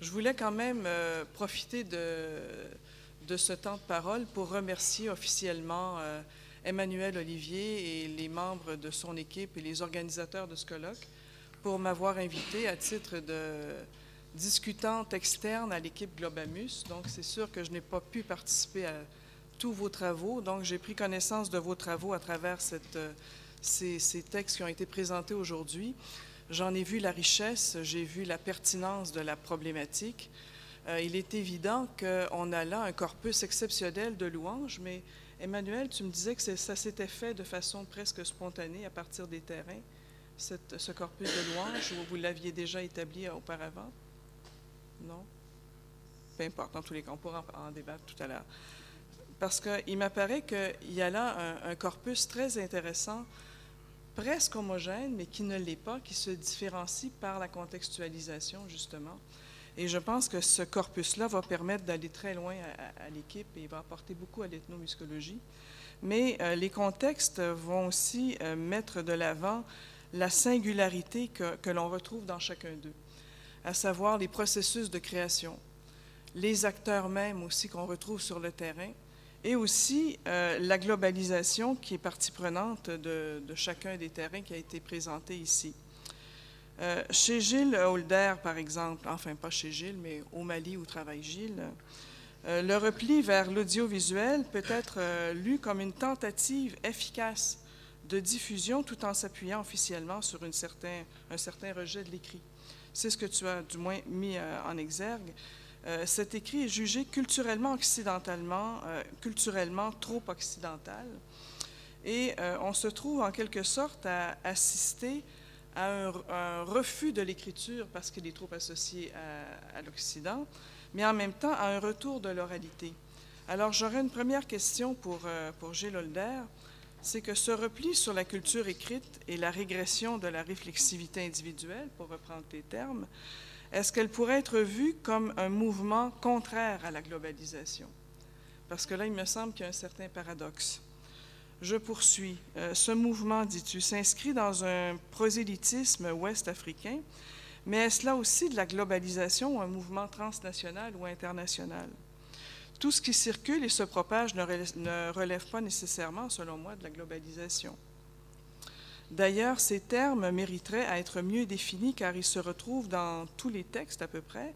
Je voulais quand même profiter de ce temps de parole pour remercier officiellement Emmanuel Olivier et les membres de son équipe et les organisateurs de ce colloque pour m'avoir invité à titre de discutante externe à l'équipe Globamus. Donc, c'est sûr que je n'ai pas pu participer à tous vos travaux. Donc, j'ai pris connaissance de vos travaux à travers ces textes qui ont été présentés aujourd'hui. J'en ai vu la richesse, j'ai vu la pertinence de la problématique. Il est évident qu'on a là un corpus exceptionnel de louanges, mais Emmanuel, tu me disais que ça s'était fait de façon presque spontanée à partir des terrains, ce corpus de louanges, ou vous l'aviez déjà établi auparavant? Non? Peu importe, en tous les cas, on pourra en débattre tout à l'heure. Parce qu'il m'apparaît qu'il y a là un corpus très intéressant, presque homogène, mais qui ne l'est pas, qui se différencie par la contextualisation, justement. Et je pense que ce corpus-là va permettre d'aller très loin à l'équipe et va apporter beaucoup à l'ethnomusicologie. Mais les contextes vont aussi mettre de l'avant la singularité que l'on retrouve dans chacun d'eux, à savoir les processus de création, les acteurs mêmes aussi qu'on retrouve sur le terrain, et aussi la globalisation qui est partie prenante de chacun des terrains qui a été présenté ici. Chez Gilles Holder, par exemple, enfin pas chez Gilles, mais au Mali où travaille Gilles, le repli vers l'audiovisuel peut être lu comme une tentative efficace de diffusion tout en s'appuyant officiellement sur un certain rejet de l'écrit. C'est ce que tu as du moins mis en exergue. Cet écrit est jugé culturellement culturellement trop occidental. Et on se trouve en quelque sorte à assister à un refus de l'écriture parce qu'il est trop associé à l'Occident, mais en même temps à un retour de l'oralité. Alors j'aurais une première question pour Gilles Holder, c'est que ce repli sur la culture écrite et la régression de la réflexivité individuelle, pour reprendre tes termes, est-ce qu'elle pourrait être vue comme un mouvement contraire à la globalisation? Parce que là, il me semble qu'il y a un certain paradoxe. Je poursuis. Ce mouvement, dis-tu, s'inscrit dans un prosélytisme ouest-africain, mais est-ce là aussi de la globalisation ou un mouvement transnational ou international? Tout ce qui circule et se propage ne relève pas nécessairement, selon moi, de la globalisation. D'ailleurs, ces termes mériteraient à être mieux définis car ils se retrouvent dans tous les textes à peu près,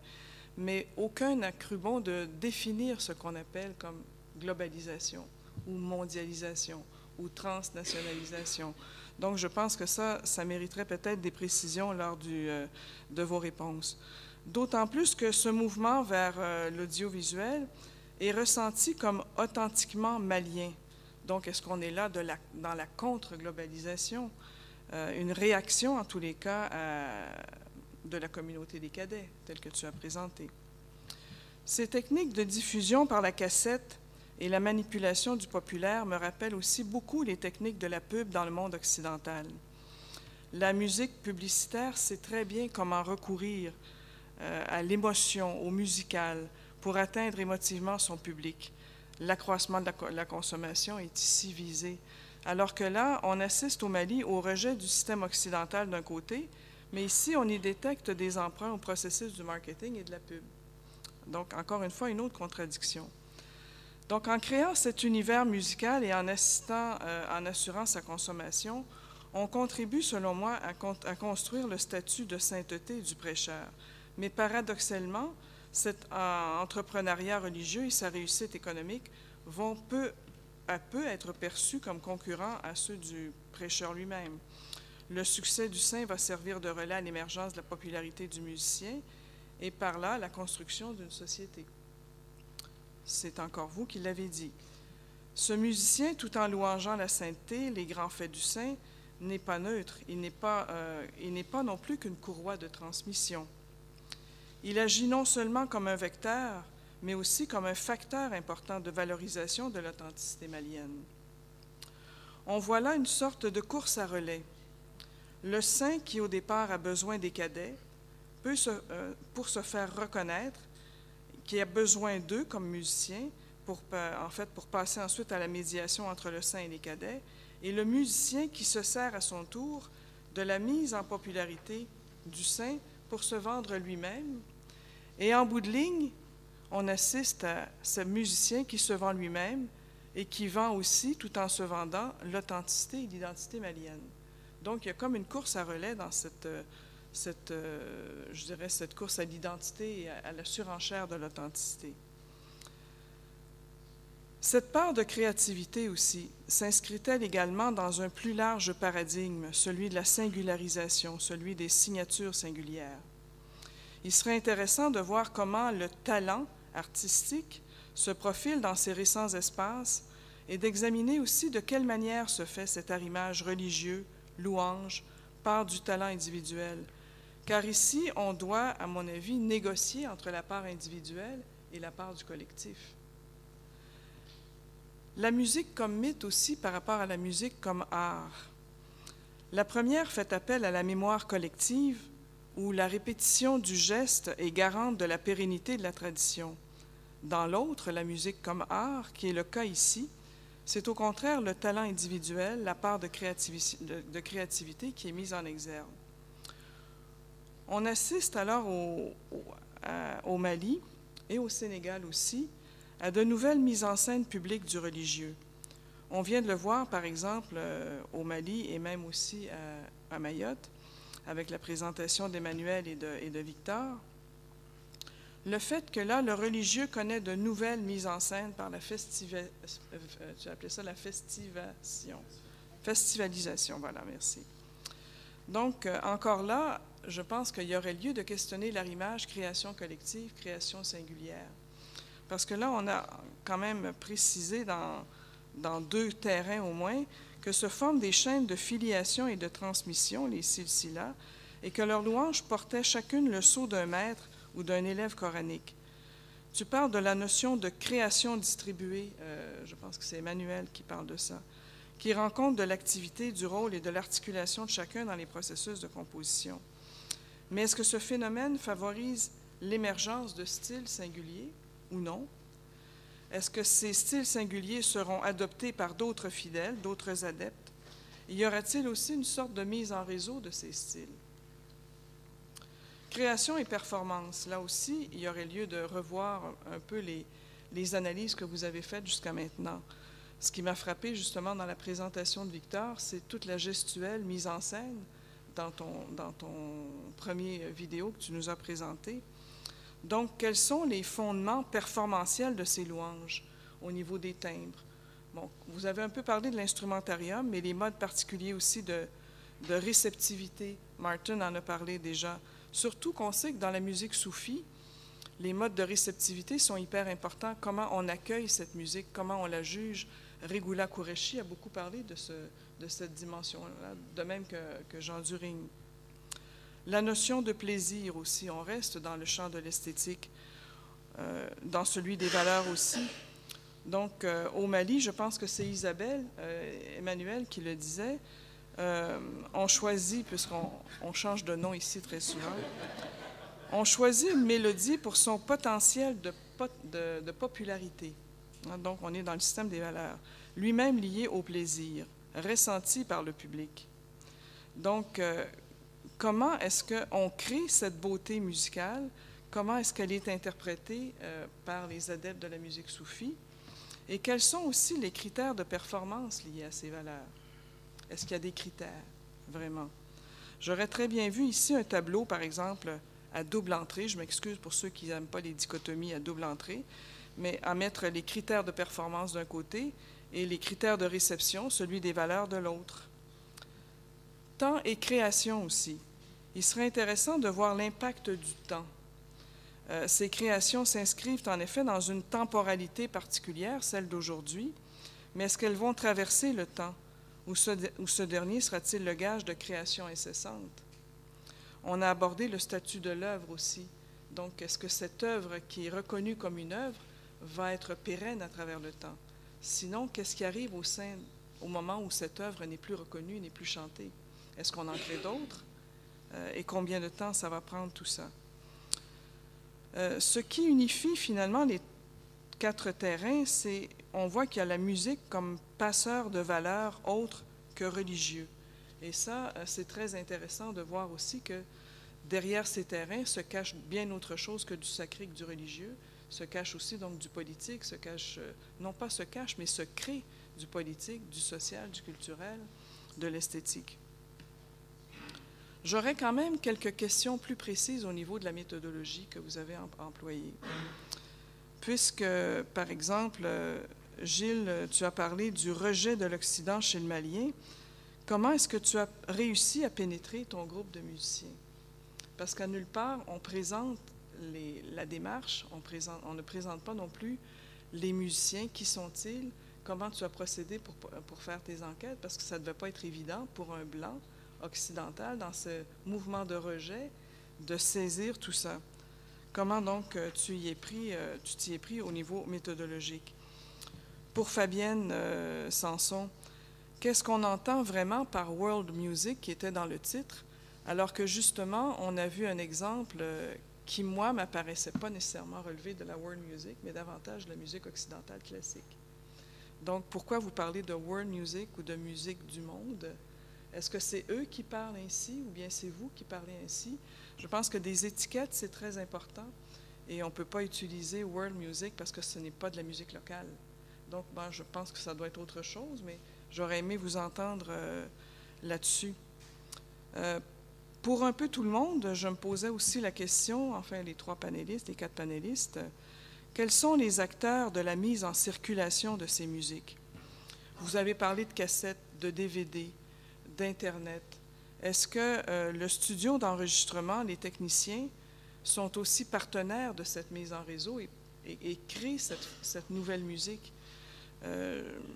mais aucun n'a cru bon de définir ce qu'on appelle comme globalisation ou mondialisation ou transnationalisation. Donc, je pense que ça mériterait peut-être des précisions lors de vos réponses. D'autant plus que ce mouvement vers l'audiovisuel est ressenti comme authentiquement malien. Donc, est-ce qu'on est là dans la contre-globalisation, une réaction, en tous les cas, de la communauté des cadets, telle que tu as présenté? Ces techniques de diffusion par la cassette et la manipulation du populaire me rappellent aussi beaucoup les techniques de la pub dans le monde occidental. La musique publicitaire sait très bien comment recourir à l'émotion, au musical, pour atteindre émotivement son public. L'accroissement de la consommation est ici visé. Alors que là, on assiste au Mali au rejet du système occidental d'un côté, mais ici, on y détecte des emprunts au processus du marketing et de la pub. Donc, encore une fois, une autre contradiction. Donc, en créant cet univers musical et en assurant sa consommation, on contribue, selon moi, à construire le statut de sainteté du prêcheur. Mais paradoxalement, cet entrepreneuriat religieux et sa réussite économique vont peu à peu être perçus comme concurrents à ceux du prêcheur lui-même. Le succès du saint va servir de relais à l'émergence de la popularité du musicien et par là la construction d'une société. C'est encore vous qui l'avez dit. Ce musicien, tout en louangeant la sainteté, les grands faits du saint, n'est pas neutre, il n'est pas non plus qu'une courroie de transmission. Il agit non seulement comme un vecteur, mais aussi comme un facteur important de valorisation de l'authenticité malienne. On voit là une sorte de course à relais. Le saint, qui au départ a besoin des cadets, pour se faire reconnaître, qui a besoin d'eux comme musiciens, pour passer ensuite à la médiation entre le saint et les cadets, et le musicien qui se sert à son tour de la mise en popularité du saint pour se vendre lui-même Et en bout de ligne, on assiste à ce musicien qui se vend lui-même et qui vend aussi, tout en se vendant, l'authenticité et l'identité malienne. Donc, il y a comme une course à relais dans je dirais, cette course à l'identité et à la surenchère de l'authenticité. Cette part de créativité aussi s'inscrit-elle également dans un plus large paradigme, celui de la singularisation, celui des signatures singulières. Il serait intéressant de voir comment le talent artistique se profile dans ces récents espaces et d'examiner aussi de quelle manière se fait cet arrimage religieux, louange, part du talent individuel. Car ici, on doit, à mon avis, négocier entre la part individuelle et la part du collectif. La musique comme mythe aussi par rapport à la musique comme art. La première fait appel à la mémoire collective, où la répétition du geste est garante de la pérennité de la tradition. Dans l'autre, la musique comme art, qui est le cas ici, c'est au contraire le talent individuel, la part de créativité qui est mise en exergue. On assiste alors au Mali et au Sénégal aussi à de nouvelles mises en scène publiques du religieux. On vient de le voir, par exemple, au Mali et même aussi à Mayotte, avec la présentation d'Emmanuel et de Victor. Le fait que là, le religieux connaît de nouvelles mises en scène par la tu appelais ça la festivalisation, voilà, merci. Donc, encore là, je pense qu'il y aurait lieu de questionner l'arrimage création collective, création singulière. Parce que là, on a quand même précisé dans 2 terrains au moins que se forment des chaînes de filiation et de transmission, les silsilas, et que leurs louanges portaient chacune le sceau d'un maître ou d'un élève coranique. Tu parles de la notion de création distribuée, je pense que c'est Emmanuel qui parle de ça, qui rend compte de l'activité, du rôle et de l'articulation de chacun dans les processus de composition. Mais est-ce que ce phénomène favorise l'émergence de styles singuliers ou non? Est-ce que ces styles singuliers seront adoptés par d'autres fidèles, d'autres adeptes? Y aura-t-il aussi une sorte de mise en réseau de ces styles? Création et performance, là aussi, il y aurait lieu de revoir un peu les analyses que vous avez faites jusqu'à maintenant. Ce qui m'a frappé justement dans la présentation de Victor, c'est toute la gestuelle mise en scène dans ton premier vidéo que tu nous as présenté. Donc, quels sont les fondements performantiels de ces louanges au niveau des timbres? Bon, vous avez un peu parlé de l'instrumentarium, mais les modes particuliers aussi de réceptivité, Martin en a parlé déjà. Surtout qu'on sait que dans la musique soufie, les modes de réceptivité sont hyper importants. Comment on accueille cette musique, comment on la juge. Regula Qureshi a beaucoup parlé de cette dimension-là, de même que Jean Durigne. La notion de plaisir aussi, on reste dans le champ de l'esthétique, dans celui des valeurs aussi. Donc, au Mali, je pense que c'est Isabelle, Emmanuel qui le disait, on choisit, puisqu'on change de nom ici très souvent, on choisit une mélodie pour son potentiel de popularité. Donc, on est dans le système des valeurs, lui-même lié au plaisir, ressenti par le public. Donc, comment est-ce qu'on crée cette beauté musicale? Comment est-ce qu'elle est interprétée par les adeptes de la musique soufie? Et quels sont aussi les critères de performance liés à ces valeurs? Est-ce qu'il y a des critères, vraiment? J'aurais très bien vu ici un tableau, par exemple, à double entrée. Je m'excuse pour ceux qui n'aiment pas les dichotomies à double entrée, mais à mettre les critères de performance d'un côté et les critères de réception, celui des valeurs de l'autre. Temps et création aussi. Il serait intéressant de voir l'impact du temps. Ces créations s'inscrivent en effet dans une temporalité particulière, celle d'aujourd'hui, mais est-ce qu'elles vont traverser le temps, ou ce dernier sera-t-il le gage de création incessante? On a abordé le statut de l'œuvre aussi. Donc, est-ce que cette œuvre qui est reconnue comme une œuvre va être pérenne à travers le temps? Sinon, qu'est-ce qui arrive au moment où cette œuvre n'est plus reconnue, n'est plus chantée? Est-ce qu'on en crée d'autres? Et combien de temps ça va prendre tout ça? Ce qui unifie finalement les 4 terrains, c'est on voit qu'il y a la musique comme passeur de valeurs autres que religieux. Et ça, c'est très intéressant de voir aussi que derrière ces terrains se cache bien autre chose que du sacré, que du religieux, se cache aussi donc du politique, se cache, non pas se cache, mais se crée du politique, du social, du culturel, de l'esthétique. J'aurais quand même quelques questions plus précises au niveau de la méthodologie que vous avez employée. Puisque, par exemple, Gilles, tu as parlé du rejet de l'Occident chez le Malien, comment est-ce que tu as réussi à pénétrer ton groupe de musiciens? Parce qu'à nulle part, on présente la démarche, on ne présente pas non plus les musiciens, qui sont-ils, comment tu as procédé pour faire tes enquêtes, parce que ça ne devait pas être évident pour un Blanc occidental, dans ce mouvement de rejet, de saisir tout ça. Comment donc tu t'y es pris au niveau méthodologique? Pour Fabienne Sanson, qu'est-ce qu'on entend vraiment par world music qui était dans le titre, alors que justement, on a vu un exemple qui, moi, ne m'apparaissait pas nécessairement relevé de la world music, mais davantage de la musique occidentale classique. Donc, pourquoi vous parlez de world music ou de musique du monde? Est-ce que c'est eux qui parlent ainsi ou bien c'est vous qui parlez ainsi? Je pense que des étiquettes, c'est très important et on ne peut pas utiliser world music parce que ce n'est pas de la musique locale. Donc, ben, je pense que ça doit être autre chose, mais j'aurais aimé vous entendre là-dessus. Pour un peu tout le monde, je me posais aussi la question, enfin les 4 panélistes, quels sont les acteurs de la mise en circulation de ces musiques? Vous avez parlé de cassettes, de DVD, d'Internet. Est-ce que le studio d'enregistrement, les techniciens, sont aussi partenaires de cette mise en réseau et créent cette nouvelle musique?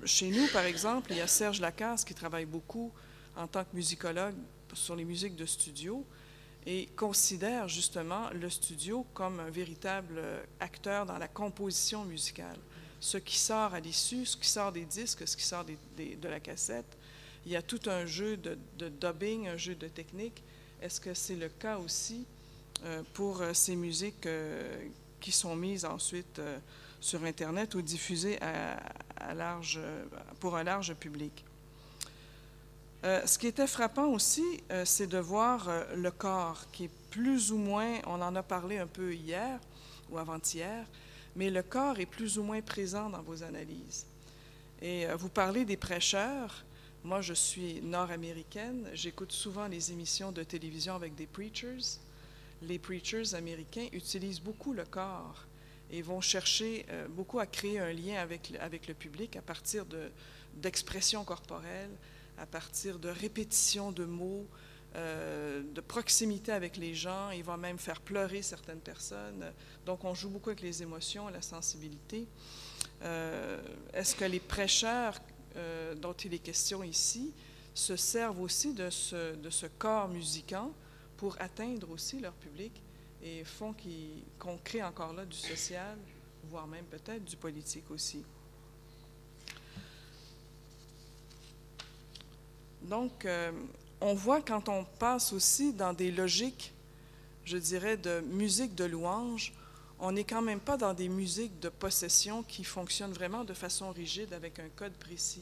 Chez nous, par exemple, il y a Serge Lacasse qui travaille beaucoup en tant que musicologue sur les musiques de studio et considère justement le studio comme un véritable acteur dans la composition musicale. Ce qui sort à l'issue, ce qui sort des disques, ce qui sort de la cassette, il y a tout un jeu de dubbing, un jeu de technique. Est-ce que c'est le cas aussi pour ces musiques qui sont mises ensuite sur Internet ou diffusées pour un large public? Ce qui était frappant aussi, c'est de voir le corps, qui est plus ou moins, on en a parlé un peu hier ou avant-hier, mais le corps est plus ou moins présent dans vos analyses. Et vous parlez des prêcheurs. Moi, je suis nord-américaine. J'écoute souvent les émissions de télévision avec des preachers. Les preachers américains utilisent beaucoup le corps et vont chercher beaucoup à créer un lien avec le public à partir d'expressions corporelles, à partir de répétitions de mots, de proximité avec les gens. Il va même faire pleurer certaines personnes. Donc, on joue beaucoup avec les émotions, la sensibilité. Est-ce que les prêcheurs dont il est question ici se servent aussi de ce corps musicant pour atteindre aussi leur public et font qu'on crée encore là du social, voire même peut-être du politique aussi? Donc, on voit quand on passe aussi dans des logiques, je dirais, de musique de louange, on n'est quand même pas dans des musiques de possession qui fonctionnent vraiment de façon rigide avec un code précis.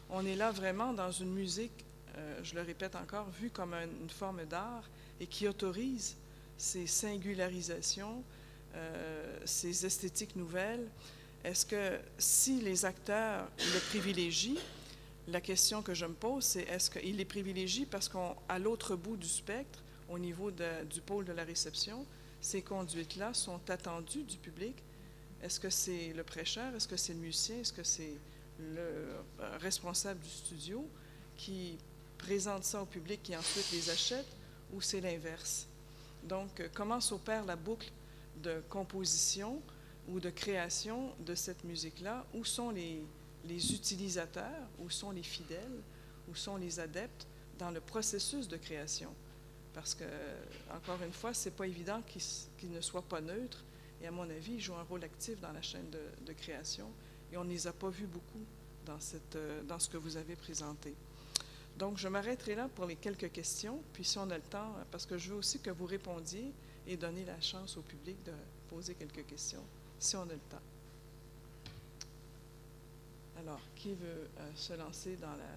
On est là vraiment dans une musique, je le répète encore, vue comme une forme d'art et qui autorise ces singularisations, ces esthétiques nouvelles. Est-ce que si les acteurs le privilégient, la question que je me pose, c'est est-ce qu'ils les privilégient parce qu'à l'autre bout du spectre, au niveau du pôle de la réception, ces conduites-là sont attendues du public? Est-ce que c'est le prêcheur? Est-ce que c'est le musicien? Est-ce que c'est le responsable du studio qui présente ça au public qui ensuite les achète? Ou c'est l'inverse? Donc, comment s'opère la boucle de composition ou de création de cette musique-là? Où sont les utilisateurs, où sont les fidèles, où sont les adeptes dans le processus de création? Parce que, encore une fois, ce n'est pas évident qu'ils ne soient pas neutres. Et à mon avis, ils jouent un rôle actif dans la chaîne de création. Et on ne les a pas vus beaucoup dans ce que vous avez présenté. Donc, je m'arrêterai là pour les quelques questions. Puis, si on a le temps, parce que je veux aussi que vous répondiez et donner la chance au public de poser quelques questions, si on a le temps. Alors, qui veut se lancer dans la...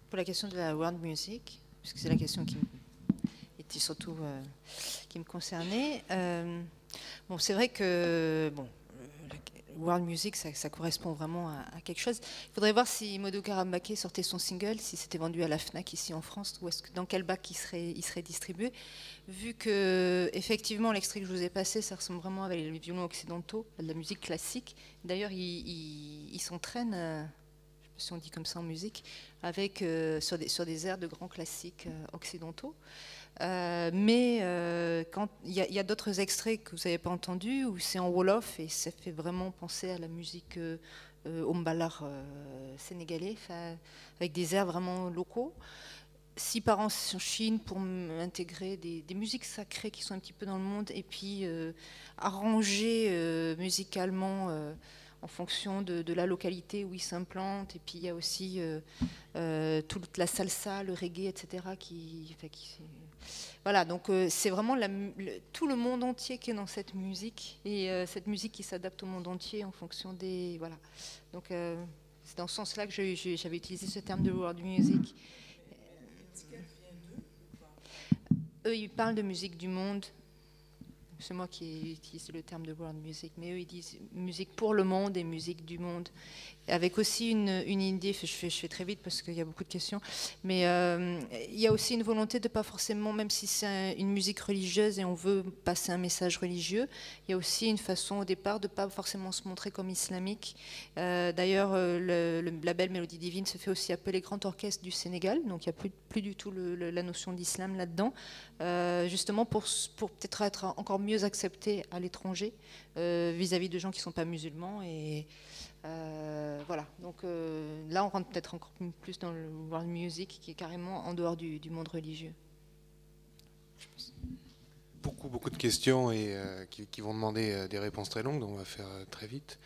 Pour la question de la world music, puisque c'est la question qui était surtout qui me concernait. Bon, c'est vrai que bon, world music, ça correspond vraiment à quelque chose. Il faudrait voir si Modo Karambake sortait son single, si c'était vendu à la Fnac ici en France, ou dans quel bac il serait distribué. Vu que effectivement l'extrait que je vous ai passé, ça ressemble vraiment avec les violons occidentaux, de la musique classique. D'ailleurs, ils s'entraînent, je sais pas si on dit comme ça en musique, avec sur des airs de grands classiques occidentaux. Mais quand il y a d'autres extraits que vous n'avez pas entendus où c'est en wolof et ça fait vraiment penser à la musique ombalar sénégalais, avec des airs vraiment locaux. Si part en Chine pour intégrer des musiques sacrées qui sont un petit peu dans le monde et puis arranger musicalement en fonction de la localité où ils s'implantent. Et puis il y a aussi toute la salsa, le reggae, etc. Voilà, donc c'est vraiment tout le monde entier qui est dans cette musique et cette musique qui s'adapte au monde entier en fonction des... Voilà. Donc c'est dans ce sens-là que j'avais utilisé ce terme de world music. Eux, ils parlent de musique du monde. C'est moi qui utilise le terme de world music, mais eux, ils disent musique pour le monde et musique du monde. Avec aussi une idée, je fais très vite parce qu'il y a beaucoup de questions, mais il y a aussi une volonté de pas forcément, même si c'est une musique religieuse et on veut passer un message religieux, il y a aussi une façon au départ de pas forcément se montrer comme islamique. D'ailleurs, le label Mélodie Divine se fait aussi appeler Grand Orchestre du Sénégal, donc il n'y a plus du tout la notion d'islam là-dedans, justement pour peut-être être encore mieux accepté à l'étranger vis-à-vis de gens qui ne sont pas musulmans et voilà, donc là on rentre peut-être encore plus dans le world music qui est carrément en dehors du monde religieux. Beaucoup de questions et qui vont demander des réponses très longues, donc on va faire très vite.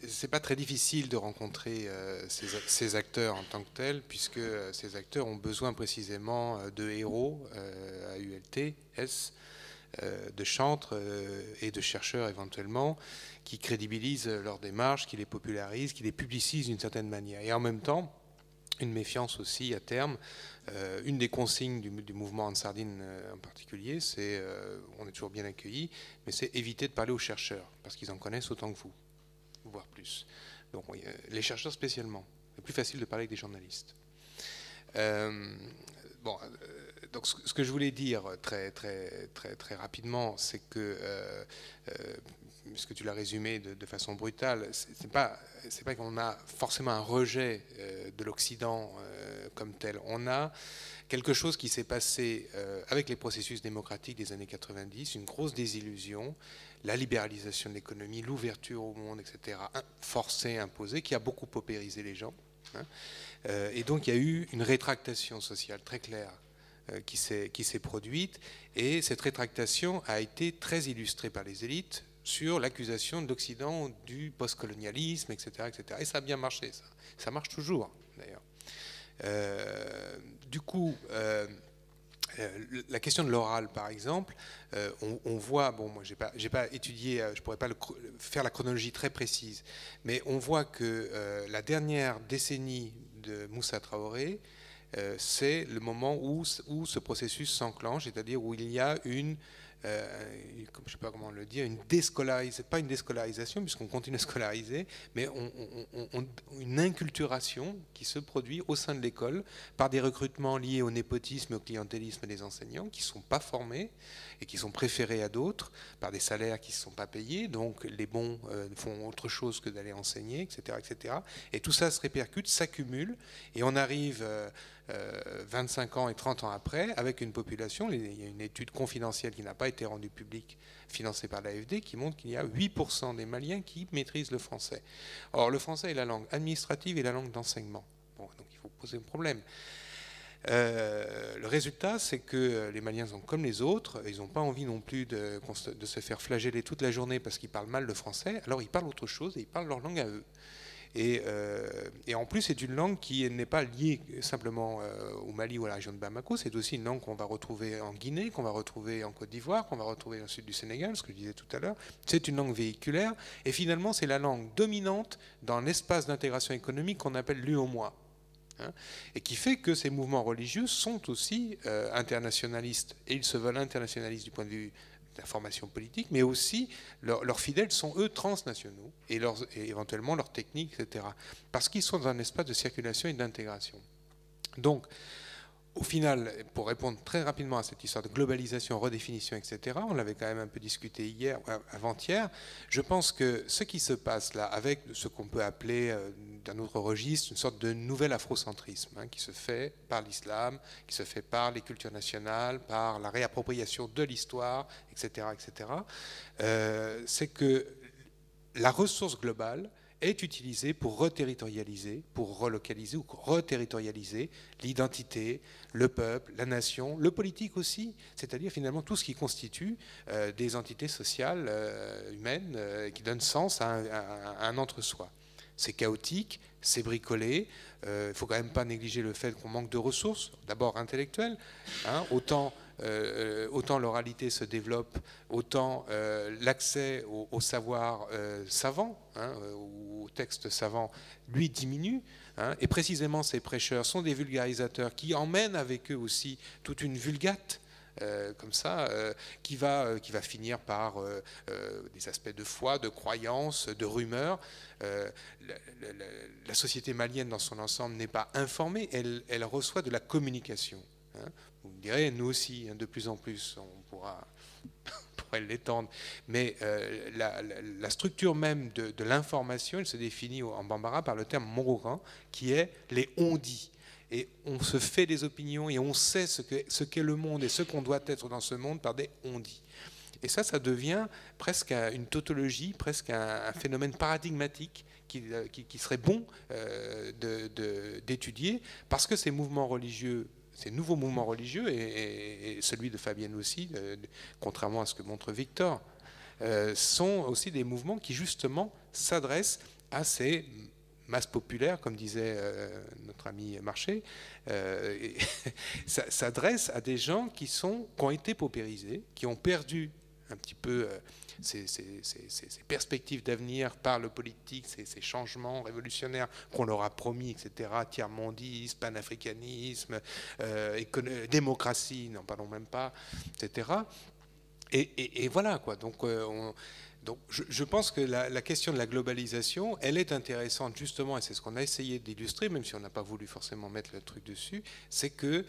C'est pas très difficile de rencontrer ces acteurs en tant que tels, puisque ces acteurs ont besoin précisément de héros, AULT, de chantres et de chercheurs éventuellement, qui crédibilisent leur démarche, qui les popularisent, qui les publicisent d'une certaine manière. Et en même temps, une méfiance aussi à terme. Une des consignes du mouvement Ansardine en particulier, c'est, on est toujours bien accueillis, mais c'est éviter de parler aux chercheurs, parce qu'ils en connaissent autant que vous, voire plus. Donc, les chercheurs spécialement. C'est plus facile de parler avec des journalistes. Bon, donc ce que je voulais dire très rapidement, c'est que, puisque tu l'as résumé de façon brutale, c'est pas qu'on a forcément un rejet de l'Occident comme tel. On a quelque chose qui s'est passé avec les processus démocratiques des années 90, une grosse désillusion, la libéralisation de l'économie, l'ouverture au monde, etc., forcée, imposée, qui a beaucoup paupérisé les gens. Hein. Et donc il y a eu une rétractation sociale très claire qui s'est produite, et cette rétractation a été très illustrée par les élites sur l'accusation de l'Occident du postcolonialisme, etc., etc. Et ça a bien marché, ça marche toujours d'ailleurs. Du coup, la question de l'oral, par exemple, on voit, bon, moi j'ai pas étudié, je pourrais pas faire la chronologie très précise, mais on voit que la dernière décennie de Moussa Traoré, c'est le moment où ce processus s'enclenche, c'est-à-dire où il y a une, je ne sais pas comment le dire, pas une déscolarisation, puisqu'on continue à scolariser, mais une inculturation qui se produit au sein de l'école par des recrutements liés au népotisme et au clientélisme des enseignants qui ne sont pas formés et qui sont préférés à d'autres, par des salaires qui ne sont pas payés, donc les bons font autre chose que d'aller enseigner, etc., etc. Et tout ça se répercute, s'accumule, et on arrive 25 ans et 30 ans après, avec une population, il y a une étude confidentielle qui n'a pas été rendue publique, financée par l'AFD, qui montre qu'il y a 8% des Maliens qui maîtrisent le français. Or, le français est la langue administrative et la langue d'enseignement. Bon, donc il faut poser un problème. Le résultat, c'est que les Maliens sont comme les autres, ils n'ont pas envie non plus de se faire flageller toute la journée parce qu'ils parlent mal le français, alors ils parlent autre chose et ils parlent leur langue à eux. Et en plus, c'est une langue qui n'est pas liée simplement au Mali ou à la région de Bamako, c'est aussi une langue qu'on va retrouver en Guinée, qu'on va retrouver en Côte d'Ivoire, qu'on va retrouver dans le sud du Sénégal, ce que je disais tout à l'heure. C'est une langue véhiculaire, et finalement, c'est la langue dominante dans l'espace d'intégration économique qu'on appelle l'UOMOA. Et qui fait que ces mouvements religieux sont aussi internationalistes, et ils se veulent internationalistes du point de vue de la formation politique, mais aussi leurs fidèles sont eux transnationaux, et éventuellement leurs techniques, etc. Parce qu'ils sont dans un espace de circulation et d'intégration. Donc, au final, pour répondre très rapidement à cette histoire de globalisation, redéfinition, etc., on l'avait quand même un peu discuté hier, avant-hier, je pense que ce qui se passe là, avec ce qu'on peut appeler d'un autre registre, une sorte de nouvel afrocentrisme, qui se fait par l'islam, qui se fait par les cultures nationales, par la réappropriation de l'histoire, etc., etc., c'est que la ressource globale est utilisée pour reterritorialiser, pour relocaliser ou reterritorialiser l'identité, le peuple, la nation, le politique aussi, c'est-à-dire finalement tout ce qui constitue des entités sociales humaines qui donnent sens à un entre-soi. C'est chaotique, c'est bricolé, il ne faut quand même pas négliger le fait qu'on manque de ressources, d'abord intellectuelles, autant l'oralité se développe, autant l'accès au savoir savant, au texte savant, lui diminue. Et précisément, ces prêcheurs sont des vulgarisateurs qui emmènent avec eux aussi toute une vulgate, comme ça, qui va finir par des aspects de foi, de croyance, de rumeurs. La société malienne dans son ensemble n'est pas informée, elle reçoit de la communication. Vous me direz, nous aussi, de plus en plus, on pourrait l'étendre. Mais la structure même de l'information, elle se définit en bambara par le terme mororan, qui est les on-dit. Et on se fait des opinions et on sait ce qu'est le monde et ce qu'on doit être dans ce monde par des on-dit. Et ça devient presque une tautologie, presque un phénomène paradigmatique qui serait bon d'étudier, parce que ces mouvements religieux, ces nouveaux mouvements religieux, et celui de Fabienne aussi, contrairement à ce que montre Victor, sont aussi des mouvements qui justement s'adressent à ces masses populaires, comme disait notre ami Marché, s'adresse à des gens qui ont été paupérisés, qui ont perdu un petit peu ces perspectives d'avenir par le politique, ces changements révolutionnaires qu'on leur a promis, etc., tiers-mondisme, panafricanisme, démocratie, n'en parlons même pas, etc. Et voilà, quoi. Donc, je pense que la question de la globalisation, elle est intéressante justement, et c'est ce qu'on a essayé d'illustrer, même si on n'a pas voulu forcément mettre le truc dessus, c'est que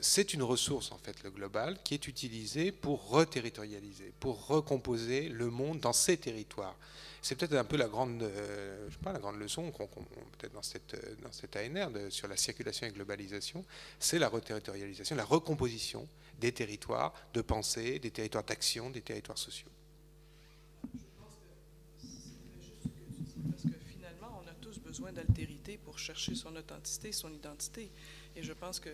c'est une ressource, en fait, le global, qui est utilisée pour reterritorialiser, pour recomposer le monde dans ses territoires. C'est peut-être un peu la grande, je sais pas, la grande leçon qu'on peut-être dans cette ANR sur la circulation et globalisation, c'est la reterritorialisation, la recomposition des territoires de pensée, des territoires d'action, des territoires sociaux. Parce que finalement, on a tous besoin d'altérité pour chercher son authenticité, son identité. Et je pense que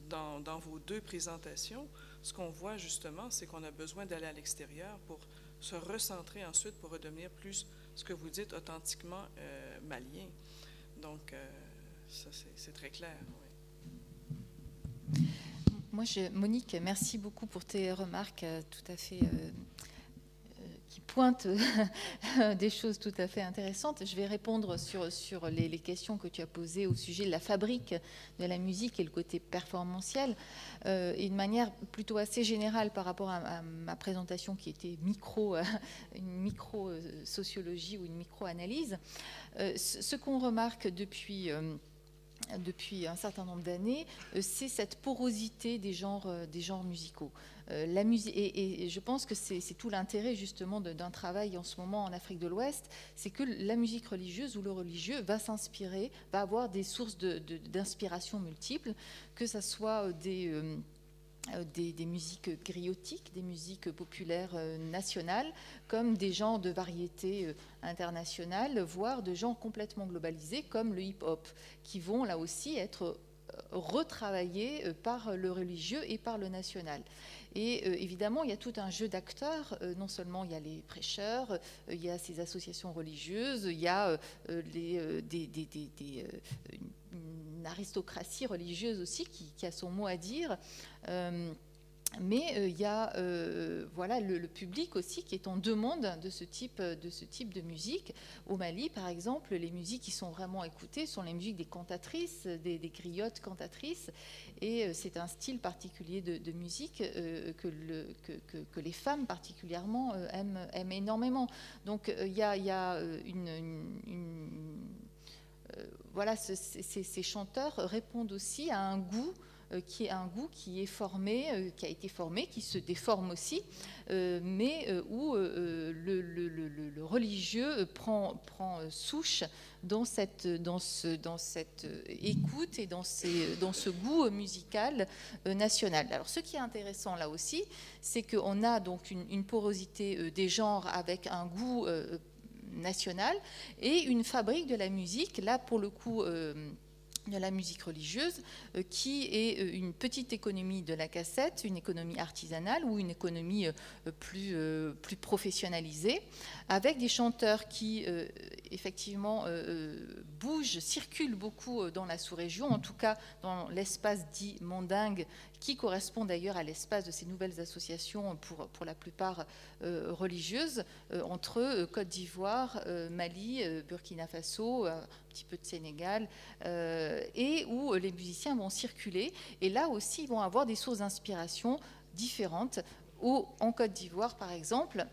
dans vos deux présentations, ce qu'on voit justement, c'est qu'on a besoin d'aller à l'extérieur pour se recentrer ensuite, pour redevenir plus, ce que vous dites, authentiquement malien. Donc, ça, c'est très clair. Oui. Moi, Monique, merci beaucoup pour tes remarques tout à fait... qui pointe des choses tout à fait intéressantes. Je vais répondre sur les questions que tu as posées au sujet de la fabrique de la musique et le côté performantiel, et de manière plutôt assez générale par rapport à ma présentation qui était une micro-sociologie ou une micro-analyse. Ce qu'on remarque depuis un certain nombre d'années, c'est cette porosité des genres musicaux. La musique, et je pense que c'est tout l'intérêt justement d'un travail en ce moment en Afrique de l'Ouest, c'est que la musique religieuse ou le religieux va s'inspirer, va avoir des sources d'inspiration multiples, que ce soit des musiques griotiques, des musiques populaires nationales, comme des genres de variétés internationales, voire de genres complètement globalisés, comme le hip-hop, qui vont là aussi être retravaillés par le religieux et par le national. Et évidemment, il y a tout un jeu d'acteurs. Non seulement il y a les prêcheurs, il y a ces associations religieuses, il y a une aristocratie religieuse aussi qui a son mot à dire. Mais il y a voilà, le public aussi qui est en demande de ce type de musique. Au Mali, par exemple, les musiques qui sont vraiment écoutées sont les musiques des cantatrices, des griottes cantatrices. Et c'est un style particulier de musique que les femmes particulièrement aiment énormément. Donc il y a voilà, ces chanteurs répondent aussi à un goût qui est un goût qui est formé, qui a été formé, qui se déforme aussi, mais où le religieux prend souche dans cette écoute et dans ce goût musical national. Alors, ce qui est intéressant là aussi, c'est qu'on a donc une porosité des genres avec un goût national et une fabrique de la musique, là pour le coup de la musique religieuse, qui est une petite économie de la cassette, une économie artisanale ou une économie plus professionnalisée, avec des chanteurs qui effectivement bougent, circulent beaucoup dans la sous-région, en tout cas dans l'espace dit mandingue, qui correspond d'ailleurs à l'espace de ces nouvelles associations pour la plupart religieuses, entre Côte d'Ivoire, Mali, Burkina Faso, un petit peu de Sénégal, et où les musiciens vont circuler. Et là aussi, ils vont avoir des sources d'inspiration différentes. En Côte d'Ivoire, par exemple,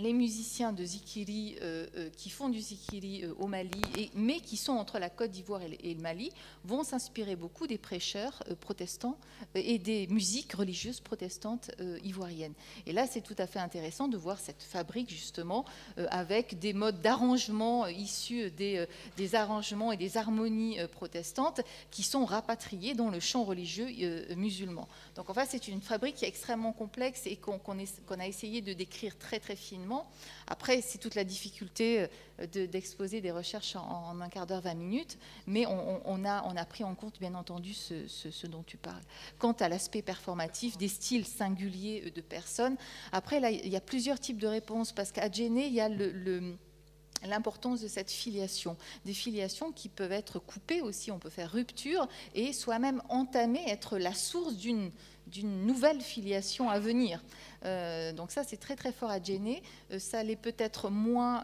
les musiciens de zikiri qui font du zikiri au Mali, mais qui sont entre la Côte d'Ivoire et le Mali, vont s'inspirer beaucoup des prêcheurs protestants et des musiques religieuses protestantes ivoiriennes. Et là, c'est tout à fait intéressant de voir cette fabrique, justement, avec des modes d'arrangement issus des arrangements et des harmonies protestantes qui sont rapatriés dans le chant religieux musulman. Donc, en fait, c'est une fabrique qui est extrêmement complexe et qu'on a essayé de décrire très, très finement. Après, c'est toute la difficulté d'exposer des recherches en un quart d'heure, 20 minutes, mais on a pris en compte, bien entendu, ce dont tu parles. Quant à l'aspect performatif, des styles singuliers de personnes, après, là, il y a plusieurs types de réponses, parce qu'à Djenné, il y a l'importance de cette filiation, des filiations qui peuvent être coupées aussi, on peut faire rupture et soi-même entamer, être la source d'une nouvelle filiation à venir. Donc ça, c'est très très fort à Djenné. Ça l'est peut-être moins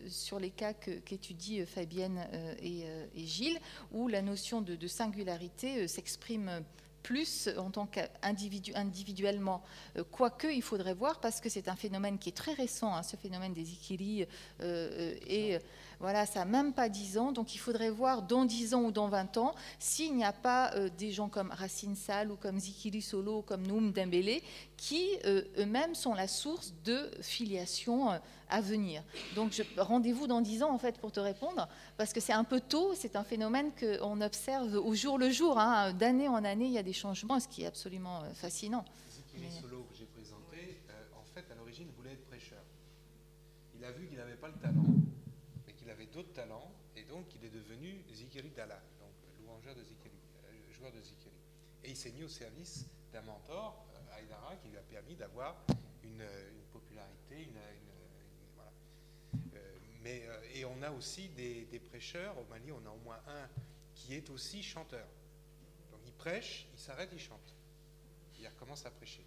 sur les cas qu'étudient Fabienne et Gilles, où la notion de singularité s'exprime plus en tant qu'individuellement. Quoique, il faudrait voir, parce que c'est un phénomène qui est très récent, hein, ce phénomène des zikiri, et voilà, ça n'a même pas 10 ans, donc il faudrait voir dans 10 ans ou dans 20 ans s'il n'y a pas des gens comme Racine Sall ou comme Zikiri Solo, ou comme Noum Dembélé, qui eux-mêmes sont la source de filiation à venir. Donc rendez-vous dans 10 ans en fait pour te répondre, parce que c'est un peu tôt, c'est un phénomène qu'on observe au jour le jour, hein. D'année en année il y a des changements, ce qui est absolument fascinant. Zikiri Solo que j'ai présenté, en fait à l'origine voulait être prêcheur. Il a vu qu'il n'avait pas le talent, mais qu'il avait d'autres talents, et donc il est devenu Zikiri Dala, donc louangeur de Zikiri, joueur de Zikiri. Et il s'est mis au service d'un mentor, Haïdara, qui lui a permis d'avoir une popularité, voilà. Et on a aussi des prêcheurs. Au Mali, on a au moins un qui est aussi chanteur. Donc il prêche, il s'arrête, il chante. Il recommence à prêcher.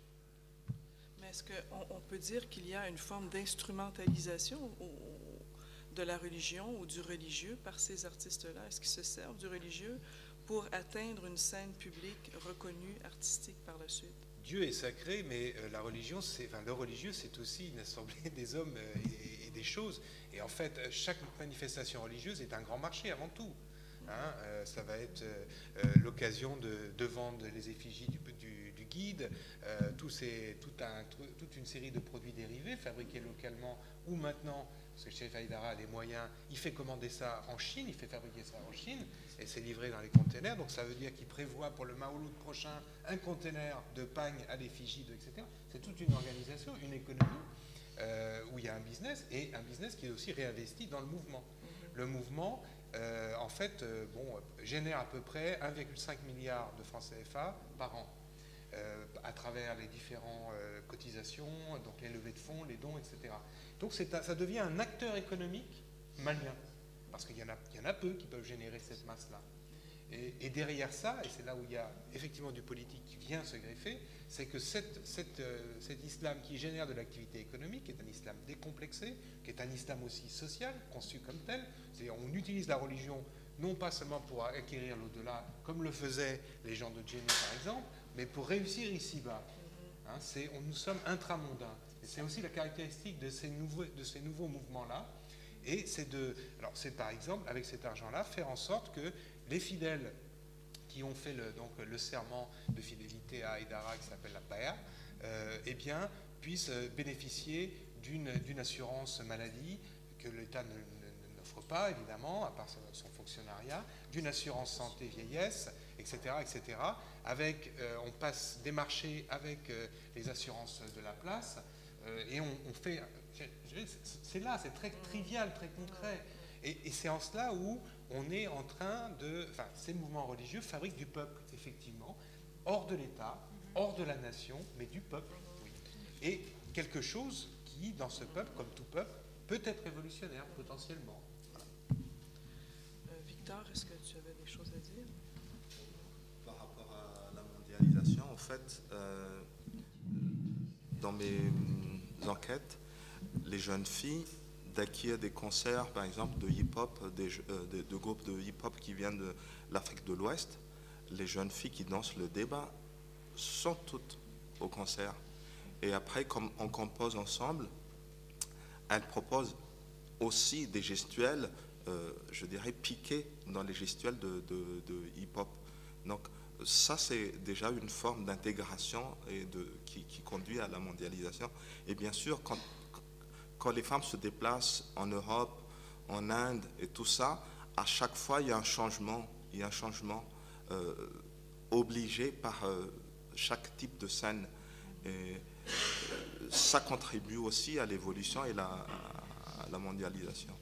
Mais est-ce qu'on peut dire qu'il y a une forme d'instrumentalisation de la religion ou du religieux par ces artistes-là? Est-ce qu'ils se servent du religieux pour atteindre une scène publique reconnue, artistique par la suite? Dieu est sacré, mais la religion, le religieux, c'est aussi une assemblée des hommes et des choses. Et en fait, chaque manifestation religieuse est un grand marché avant tout. Hein, ça va être l'occasion de vendre les effigies du guide, toute une série de produits dérivés fabriqués localement, ou maintenant, parce que Chef Haïdara a les moyens, il fait commander ça en Chine, il fait fabriquer ça en Chine, et c'est livré dans les containers. Donc ça veut dire qu'il prévoit pour le Maouloud prochain un container de pagne à l'effigie, etc. C'est toute une organisation, une économie où il y a un business, et un business qui est aussi réinvesti dans le mouvement. Le mouvement en fait, génère à peu près 1,5 milliard de francs CFA par an, à travers les différentes cotisations, donc les levées de fonds, les dons, etc. Donc ça devient un acteur économique malien, parce qu'il y en a peu qui peuvent générer cette masse-là. Et derrière ça, et c'est là où il y a effectivement du politique qui vient se greffer, c'est que cet islam qui génère de l'activité économique est un islam décomplexé, qui est un islam aussi social, conçu comme tel. C'est-à-dire on utilise la religion non pas seulement pour acquérir l'au-delà, comme le faisaient les gens de Djenné par exemple, mais pour réussir ici-bas. Hein, nous sommes intramondains. Et c'est aussi la caractéristique de ces nouveaux mouvements-là. Et c'est par exemple, avec cet argent-là, faire en sorte que les fidèles qui ont fait le serment de fidélité à Haïdara, qui s'appelle la Baya, puissent bénéficier d'une assurance maladie que l'État n'offre pas, évidemment, à part son fonctionnariat, d'une assurance santé vieillesse, etc., etc. On passe des marchés avec les assurances de la place, et on fait... C'est là, c'est très trivial, très concret. Et c'est en cela où on est en train de... Enfin, ces mouvements religieux fabriquent du peuple, effectivement, hors de l'État, hors de la nation, mais du peuple. Oui. Et quelque chose qui, dans ce peuple, comme tout peuple, peut être révolutionnaire, potentiellement. Voilà. Victor, est-ce que tu avais des choses à dire? Par rapport à la mondialisation, en fait, dans mes enquêtes, les jeunes filles, dès qu'il y a des concerts, par exemple, de hip-hop, de groupes de hip-hop qui viennent de l'Afrique de l'Ouest, les jeunes filles qui dansent le débat sont toutes au concert. Et après, comme on compose ensemble, elles proposent aussi des gestuels, je dirais, piqués dans les gestuels de hip-hop. Donc, ça, c'est déjà une forme d'intégration qui conduit à la mondialisation. Et bien sûr, quand les femmes se déplacent en Europe, en Inde et tout ça, à chaque fois, il y a un changement. Il y a un changement obligé par chaque type de scène. Et ça contribue aussi à l'évolution et à la mondialisation.